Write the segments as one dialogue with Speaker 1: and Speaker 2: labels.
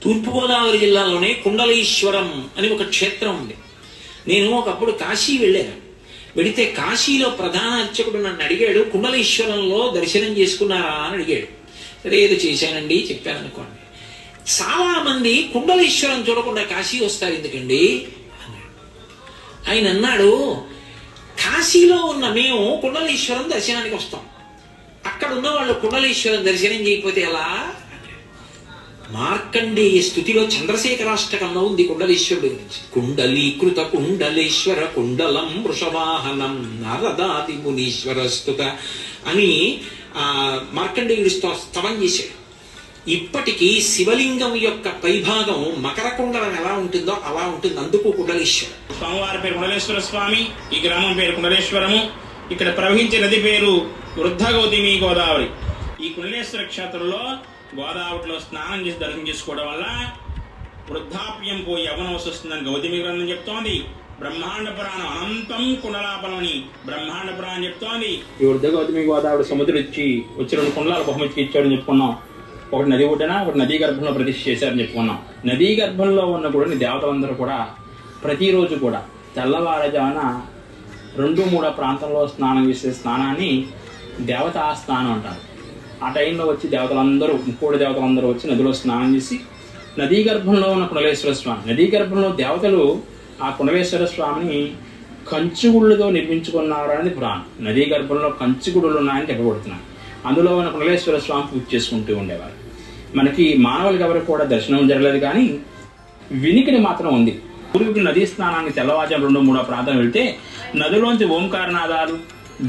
Speaker 1: తూర్పుగోదావరి జిల్లాలోనే కుండలీశ్వరం అని ఒక క్షేత్రం ఉంది. నేను ఒకప్పుడు కాశీ వెళ్ళాను. వెళితే కాశీలో ప్రధాన అర్చకుడు నన్ను అడిగాడు, కుండలీశ్వరంలో దర్శనం చేసుకున్నారా అని అడిగాడు. సరే ఏదో చేశానండి చెప్పాను అనుకోండి. చాలా మంది కుండలీశ్వరం చూడకుండా కాశీ వస్తారు ఎందుకండి అన్నాడు. ఆయన అన్నాడు, కాశీలో ఉన్న మేము కుండలీశ్వరం దర్శనానికి వస్తాం, అక్కడ ఉన్న వాళ్ళు కుండలీశ్వరం దర్శనం చేయకపోతే ఎలా? మార్కండేయ స్థుతిలో చంద్రశేఖరాష్టకంలో ఉంది కుండలీశ్వరుడు గురించి. కుండలీకృత కుండలేశ్వర కుండలం వృషవాహనం నారదాది మునీశ్వర స్తుత అని మార్కండేయుడు స్తవం చేశాడు. ఇప్పటికీ శివలింగం యొక్క పైభాగం మకర కుండలం ఎలా ఉంటుందో అలా ఉంటుంది. అందుకు కుండలేశ్వరం.
Speaker 2: స్వామివారి పేరు కుండలేశ్వర స్వామి, ఈ గ్రామం పేరు కుండలేశ్వరము. ఇక్కడ ప్రవహించే నది పేరు వృద్ధ గౌతమి గోదావరి. ఈ కుండలేశ్వర క్షేత్రంలో గోదావరిలో స్నానం చేసి దర్శనం చేసుకోవడం వల్ల వృద్ధాప్యం పోయి యవ్వనం వస్తుందని గౌతమి గ్రంథం చెప్తోంది. బ్రహ్మాండ పురాణం అనంతం కుండలాపలం అని బ్రహ్మాండ పురాణం చెప్తోంది. ఈ వృద్ధ గౌతమి గోదావరి సముద్రం ఇచ్చి వచ్చి 2 కుండలాలు బహుమతికి ఇచ్చాడని చెప్పుకున్నాం. ఒకటి నది ఒడ్డున, ఒకటి నదీ గర్భంలో ప్రతిష్ఠ చేశారని చెప్పుకున్నాం. నదీ గర్భంలో ఉన్న కూడా దేవతలందరూ కూడా ప్రతిరోజు కూడా తెల్లవారుజామున 2-3 ప్రాంతంలో స్నానం చేసే స్నానాన్ని దేవతా స్నానం అంటారు. ఆ టైంలో వచ్చి దేవతలందరూ, 3 దేవతలందరూ వచ్చి నదిలో స్నానం చేసి నదీ గర్భంలో ఉన్న కుండలేశ్వర స్వామి, నదీ గర్భంలో దేవతలు ఆ కుండలేశ్వర స్వామిని కంచుగుళ్ళతో నిర్మించుకున్నారు అనేది పురాణం. నదీ గర్భంలో కంచుగుళ్ళు ఉన్నాయని చెప్పబడుతున్నాయి. అందులో ఉన్న కుండలేశ్వర స్వామి పూజ చేసుకుంటూ ఉండేవారు. మనకి మానవులకి ఎవరికి కూడా దర్శనం జరగలేదు, కానీ వినికిడి మాత్రం ఉంది. పూర్వీకులు నదీ స్నానానికి తెల్లవారుజాము 2-3 ప్రాంతం వెళ్తే నదిలోంచి ఓంకారనాదాలు,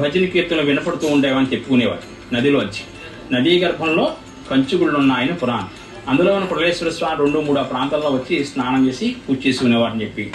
Speaker 2: భజన కీర్తనలు వినపడుతూ ఉండేవని చెప్పుకునేవారు. నదిలోంచి నదీ గర్భంలో కంచుగుళ్ళు ఉన్నాయని పురాణం. అందులో ఉన్న కుండలేశ్వర స్వామి 2-3 ప్రాంతాల్లో వచ్చి స్నానం చేసి పూజ చేసుకునేవారని చెప్పి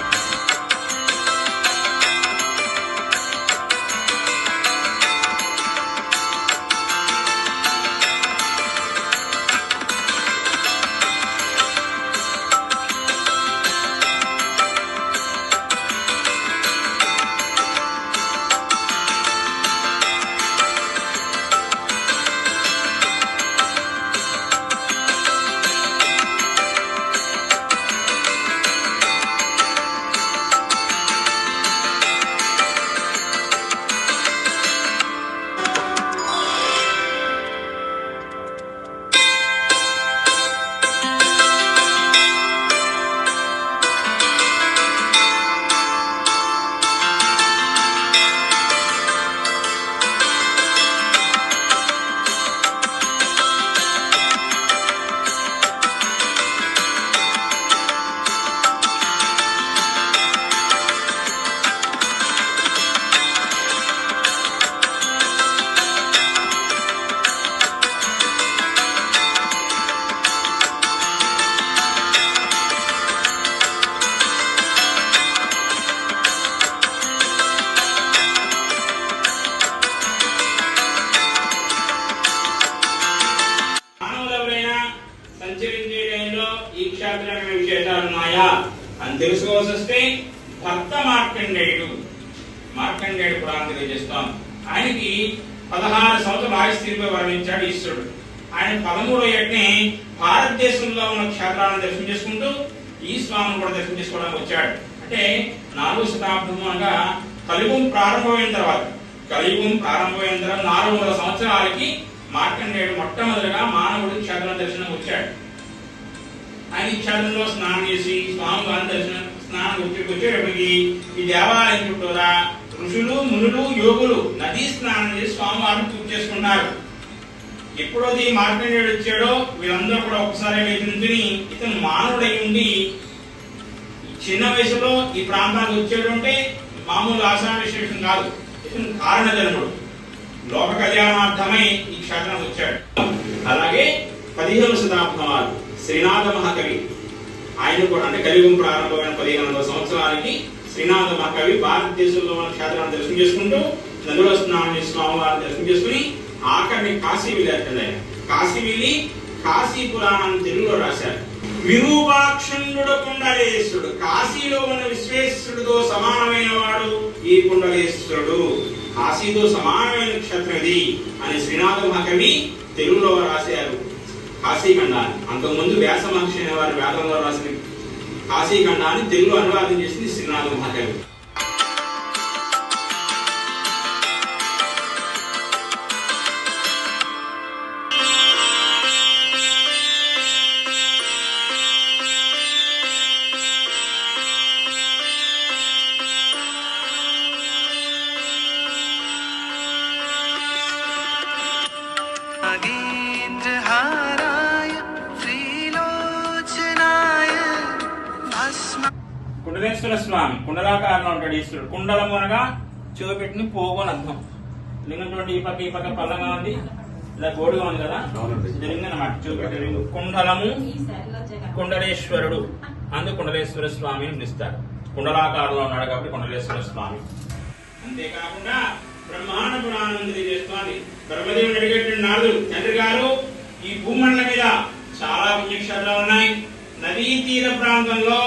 Speaker 2: విశేషాలున్నాయా అని తెలుసుకోవాల్సి వస్తే భక్త మార్కండేయుడు పురాణం తెలియజేస్తాం. ఆయనకి 16 సంవత్సరాలు ఆయుష్ తీరిపై వర్ణించాడు ఈశ్వరుడు. ఆయన 13వ ఏటనే భారతదేశంలో ఉన్న క్షేత్రాలను దర్శనం చేసుకుంటూ ఈ స్వామిని కూడా దర్శనం చేసుకోవడానికి వచ్చాడు. అంటే 4వ శతాబ్దం అనగా కలియుగం ప్రారంభమైన తర్వాత 400 సంవత్సరాలకి మార్కండేయుడు మొట్టమొదటిగా మానవుడు క్షేత్రం దర్శనం వచ్చాడు. ఆయన ఈ క్షేత్రంలో స్నానం చేసి స్వామివారి స్నానం వచ్చేటప్పటికి ఈ దేవాలయం చుట్టూరా ఋషులు, మునులు, యోగులు నదీ స్నానం చేసి స్వామివారిని పూజ చేసుకున్నారు. ఎప్పుడోది మార్కండేయుడు వచ్చాడో వీళ్ళందరూ కూడా ఒకసారి లేచి ఇతను మానవుడై ఉండి చిన్న వయసులో ఈ ప్రాంతానికి వచ్చాడు అంటే మామూలు ఆసాన విశేషం కాదు. ఇతను కారణ జన్ముడు, లోక కళ్యాణార్థమై ఈ క్షేత్రం వచ్చాడు. అలాగే 15వ శతాబ్దం వారు శ్రీనాథ మహాకవి, ఆయన కూడా అంటే కలియుగం ప్రారంభమైన 1500 సంవత్సరాలకి శ్రీనాథ మహాకవి భారతదేశంలో ఉన్న క్షేత్రాన్ని దర్శనం చేసుకుంటూ నదిలో స్నానం చేసి స్వామివారిని దర్శనం చేసుకుని ఆఖరిని కాశీ వెళ్ళారు. కాశీ వెళ్ళి కాశీ పురాణాన్ని తెలుగులో రాశారు. విరూపాక్షుండు కుండలేశ్వరుడు, కాశీలో ఉన్న విశ్వేశ్వరుడితో సమానమైన వాడు ఈ కుండలేశ్వరుడు, కాశీతో సమానమైన క్షేత్రం ఇది అని శ్రీనాథ మహాకవి తెలుగులో రాశారు. కాశీఖండాన్ని, అంతకుముందు వ్యాస మహర్షి అనే వారి వేదంలో రాసిన కాశీఖండాన్ని తెలుగులో అనువాదం చేసింది శ్రీనాథ మహాకవి. కుండలేశ్వర స్వామి కుండలాకారంలో ఉంటాడు ఈశ్వరుడు. కుండలము అనగా చూపెట్టిన పోగు అని అర్థం. లింగం చూడండి, ఈ పక్క పల్లగా ఉంది, ఇలా గోడుగా ఉంది కదా, లింగం అన్నమాట, చూపెట్టే లింగం. కుండలము కుండలేశ్వరుడు, అందుకు కుండలేశ్వర స్వామి అని పిలుస్తారు. కుండలాకారంలో ఉన్నాడు కాబట్టి కుండలేశ్వర స్వామి. అంతేకాకుండా బ్రహ్మాండ పురాణం తెలియజేస్తోంది. బ్రహ్మదేవుని అడిగేటువంటి నారదుడు, తండ్రి గారు ఈ భూమండలం మీద చాలా పుణ్యక్షేత్రాలు ఉన్నాయి, నదీ తీర ప్రాంతంలో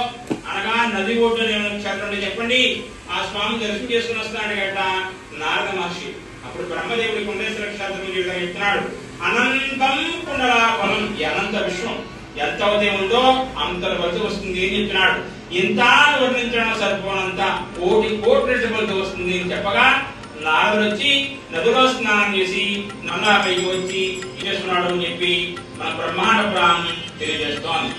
Speaker 2: అనగా నది ఒడ్డున క్షేత్రం చెప్పండి, ఆ స్వామి దర్శనం చేసుకుని వస్తాడు గట్ట నారద మహర్షి. అప్పుడు బ్రహ్మదేవుడి కుండలేశ్వర క్షేత్రం చెప్తున్నాడు, అనంతం కుండలాఫలం, అనంత విశ్వం ఎంత ఉదయం ఉందో అంత ఫలితం వస్తుంది అని చెప్తున్నాడు. ఇంత వర్ణించడం సరిపోనంత కోటి ఫలితం వస్తుంది అని చెప్పగా నారదుడు వచ్చి నదిలో స్నానం చేసి నల్లా పైకి వచ్చి చేసుకున్నాడు అని చెప్పి మన బ్రహ్మాండ పురాణం తెలియజేస్తోంది.